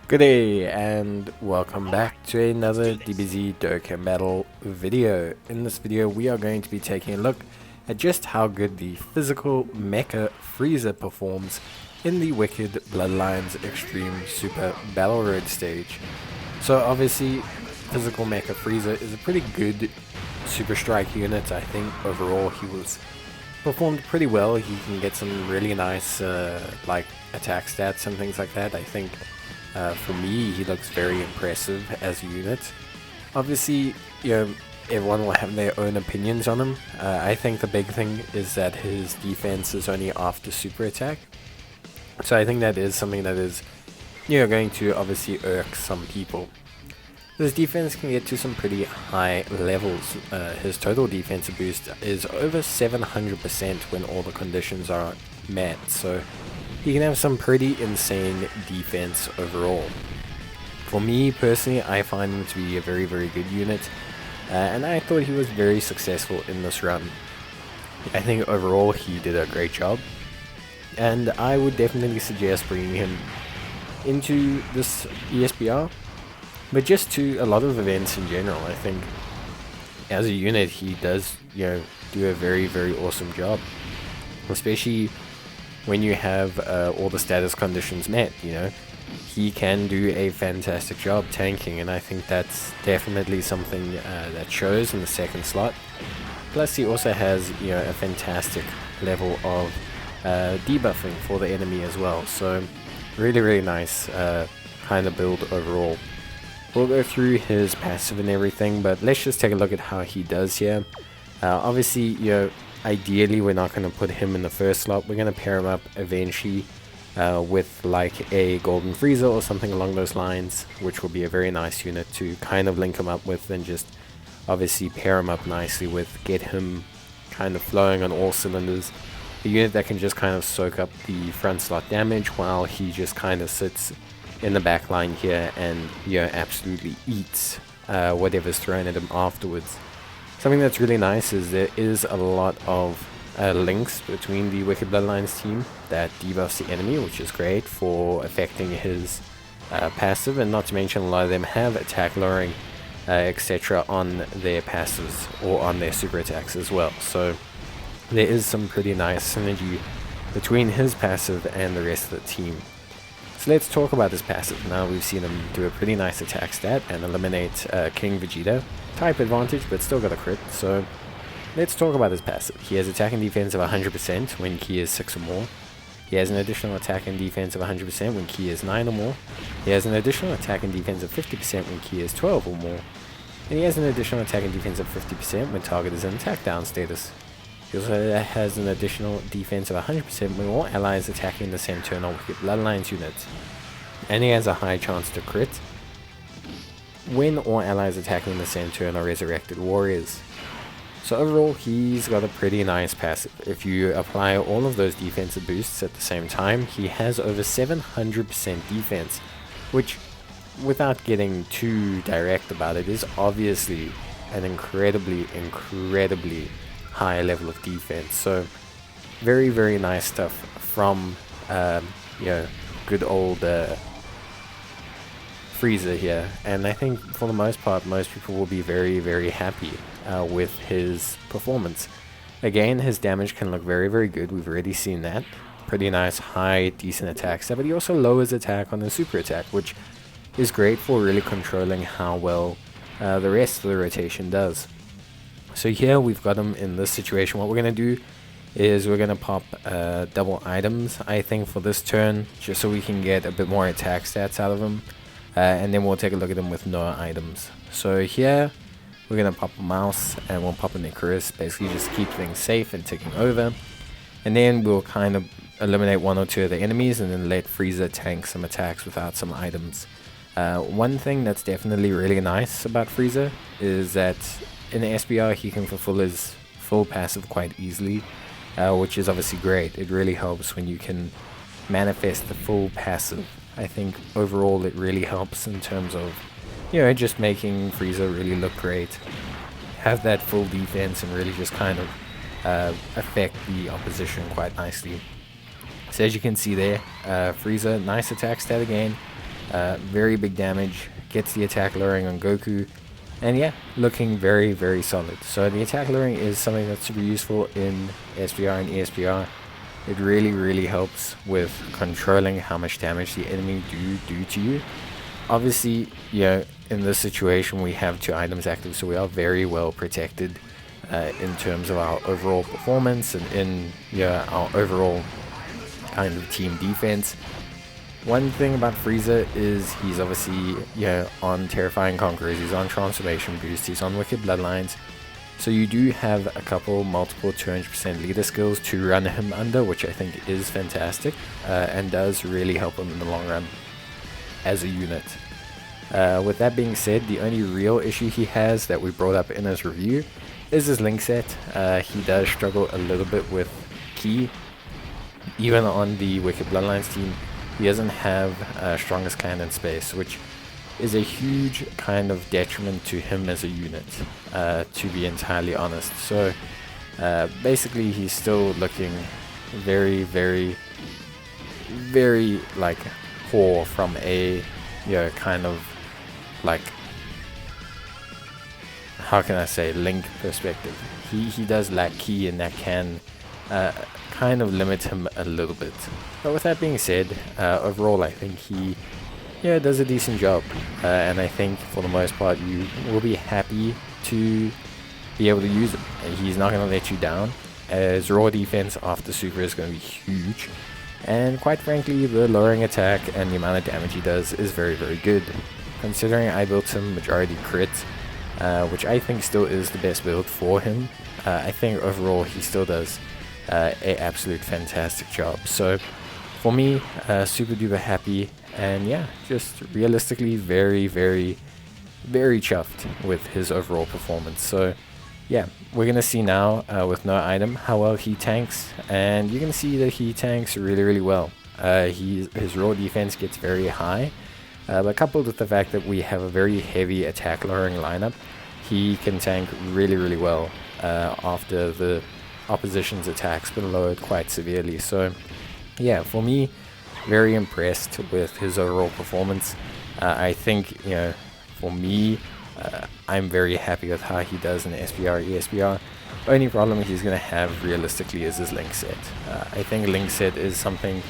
Good day and welcome back to another Dbz Dokkan battle video. In this video we are going to be taking a look at just how good the physical Mecha Frieza performs in the Wicked Bloodlines Extreme Super Battle Road stage. So obviously physical Mecha Frieza is a pretty good Super Strike unit. I think overall he was performed pretty well. He can get some really nice like attack stats and things like that. I think for me, he looks very impressive as a unit. Obviously, everyone will have their own opinions on him. I think the big thing is that his defense is only after super attack. So I think that is something that is, going to obviously irk some people. His defense can get to some pretty high levels. His total defensive boost is over 700% when all the conditions are met. So he can have some pretty insane defense overall. For me personally, I find him to be a very, very good unit, and I thought he was very successful in this run. I think overall he did a great job, and I would definitely suggest bringing him into this ESBR, but just to a lot of events in general. I think as a unit he does, do a very, very awesome job, especially when you have all the status conditions met. He can do a fantastic job tanking, and I think that's definitely something that shows in the second slot. Plus he also has a fantastic level of debuffing for the enemy as well, so really, really nice kind of build overall. We'll go through his passive and everything, but let's just take a look at how he does here. Obviously, ideally we're not going to put him in the first slot. We're going to pair him up eventually with like a Golden Frieza or something along those lines, which will be a very nice unit to kind of link him up with and just obviously pair him up nicely with, get him kind of flowing on all cylinders. A unit that can just kind of soak up the front slot damage while he just kind of sits in the back line here and absolutely eats whatever's thrown at him afterwards. Something that's really nice is there is a lot of links between the Wicked Bloodlines team that debuffs the enemy, which is great for affecting his passive, and not to mention a lot of them have attack lowering etc. on their passives or on their super attacks as well. So there is some pretty nice synergy between his passive and the rest of the team. So let's talk about his passive. Now we've seen him do a pretty nice attack stat and eliminate King Vegeta. Type advantage, but still got a crit. So let's talk about his passive. He has attack and defense of 100% when Ki is 6 or more. He has an additional attack and defense of 100% when Ki is 9 or more. He has an additional attack and defense of 50% when Ki is 12 or more. And he has an additional attack and defense of 50% when target is in attack down status. He also has an additional defense of 100% when all allies attacking the Centurion or Wicked Bloodlines units. And he has a high chance to crit when all allies attacking the Centurion are Resurrected Warriors. So overall, he's got a pretty nice passive. If you apply all of those defensive boosts at the same time, he has over 700% defense, which, without getting too direct about it, is obviously an incredibly, incredibly high level of defense. So very, very nice stuff from good old Frieza here, and I think for the most part most people will be very, very happy with his performance. Again, his damage can look very, very good. We've already seen that. Pretty nice high decent attack stat, but he also lowers attack on the super attack, which is great for really controlling how well the rest of the rotation does. So here we've got him in this situation. What we're going to do is we're going to pop double items, I think, for this turn, just so we can get a bit more attack stats out of him. And then we'll take a look at him with no items. So here we're going to pop a mouse and we'll pop an Icarus, basically just keep things safe and ticking over. And then we'll kind of eliminate one or two of the enemies and then let Frieza tank some attacks without some items. One thing that's definitely really nice about Frieza is that in the SBR he can fulfill his full passive quite easily, which is obviously great. It really helps when you can manifest the full passive. I think overall it really helps in terms of just making Frieza really look great, have that full defense, and really just kind of affect the opposition quite nicely. So as you can see there, Frieza, nice attack stat again. Very big damage, gets the attack lowering on Goku, and yeah, looking very, very solid. So the attack lowering is something that's super useful in SBR and ESBR. It really, really helps with controlling how much damage the enemy do to you. Obviously, in this situation we have 2 items active, so we are very well protected in terms of our overall performance and in our overall kind of team defense. One thing about Frieza is he's obviously on Terrifying Conquerors, he's on Transformation Boost, he's on Wicked Bloodlines, so you do have a couple multiple 200% leader skills to run him under, which I think is fantastic and does really help him in the long run as a unit. With that being said, the only real issue he has that we brought up in his review is his link set. He does struggle a little bit with Ki. Even on the Wicked Bloodlines team, he doesn't have strongest clan in space, which is a huge kind of detriment to him as a unit, to be entirely honest. So basically he's still looking very, very, very like poor from a kind of like, how can I say, link perspective. He does lack Ki, and that can kind of limit him a little bit. But with that being said, overall I think he does a decent job, and I think for the most part you will be happy to be able to use him. He's not going to let you down, as raw defense after super is going to be huge, and quite frankly the lowering attack and the amount of damage he does is very, very good, considering I built him majority crit, which I think still is the best build for him. I think overall he still does a absolute fantastic job. So for me, super duper happy, and just realistically very, very, very chuffed with his overall performance. So we're gonna see now with no item how well he tanks, and you're gonna see that he tanks really, really well. His raw defense gets very high, but coupled with the fact that we have a very heavy attack lowering lineup, he can tank really, really well after the opposition's attack's been lowered quite severely. So for me, very impressed with his overall performance. I think for me, I'm very happy with how he does in SBR, ESBR. Only problem he's going to have realistically is his link set. I think link set is something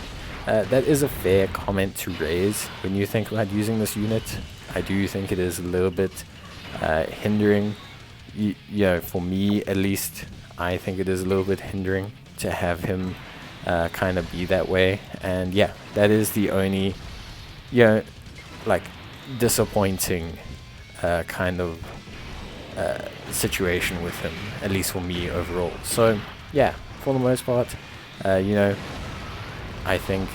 that is a fair comment to raise when you think about using this unit. I do think it is a little bit hindering. For me at least, I think it is a little bit hindering to have him kind of be that way, and that is the only like disappointing kind of situation with him, at least for me overall. So for the most part, I think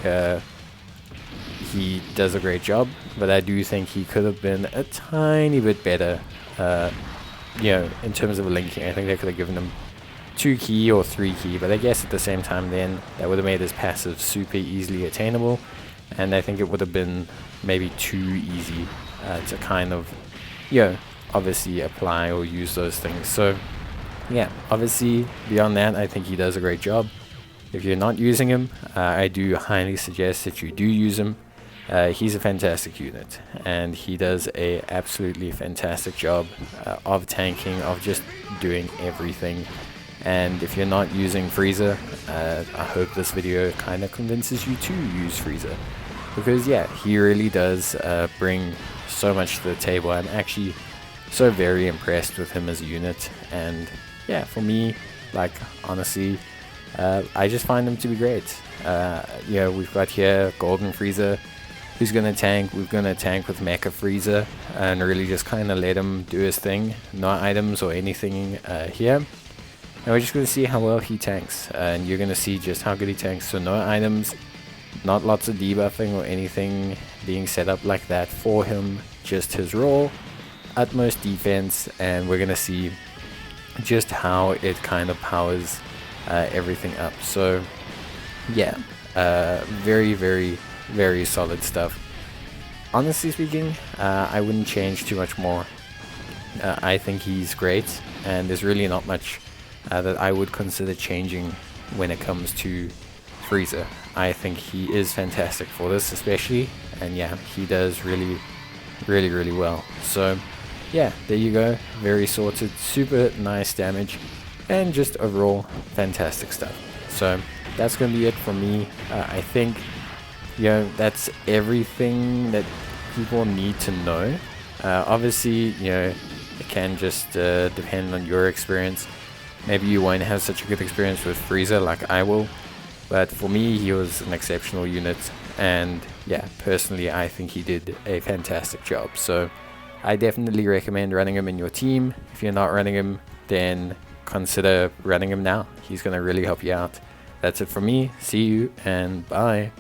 he does a great job, but I do think he could have been a tiny bit better in terms of linking. I think they could have given him 2 Ki or 3 Ki, but I guess at the same time then that would have made his passive super easily attainable, and I think it would have been maybe too easy to kind of obviously apply or use those things. So obviously beyond that, I think he does a great job. If you're not using him, I do highly suggest that you do use him. He's a fantastic unit, and he does a absolutely fantastic job of tanking, of just doing everything. And if you're not using Frieza, I hope this video kind of convinces you to use Frieza, because he really does bring so much to the table. I'm actually so very impressed with him as a unit, and for me, like, honestly, I just find him to be great. We've got here Golden Frieza, who's gonna tank. We're gonna tank with Mecha Frieza and really just kind of let him do his thing. No items or anything here. And we're just going to see how well he tanks, and you're going to see just how good he tanks. So no items, not lots of debuffing or anything being set up like that for him, just his raw utmost defense, and we're going to see just how it kind of powers everything up. So very, very, very solid stuff. Honestly speaking, I wouldn't change too much more. I think he's great, and there's really not much that I would consider changing when it comes to Frieza. I think he is fantastic for this, especially, and yeah, he does really well. So yeah, there you go, very sorted, super nice damage, and just overall fantastic stuff. So that's gonna be it from me. I think, you know, that's everything that people need to know. Obviously, you know, it can just depend on your experience. Maybe you won't have such a good experience with Frieza like I will, but for me, he was an exceptional unit, and yeah, personally, I think he did a fantastic job. So I definitely recommend running him in your team. If you're not running him, then consider running him now. He's going to really help you out. That's it from me. See you and bye.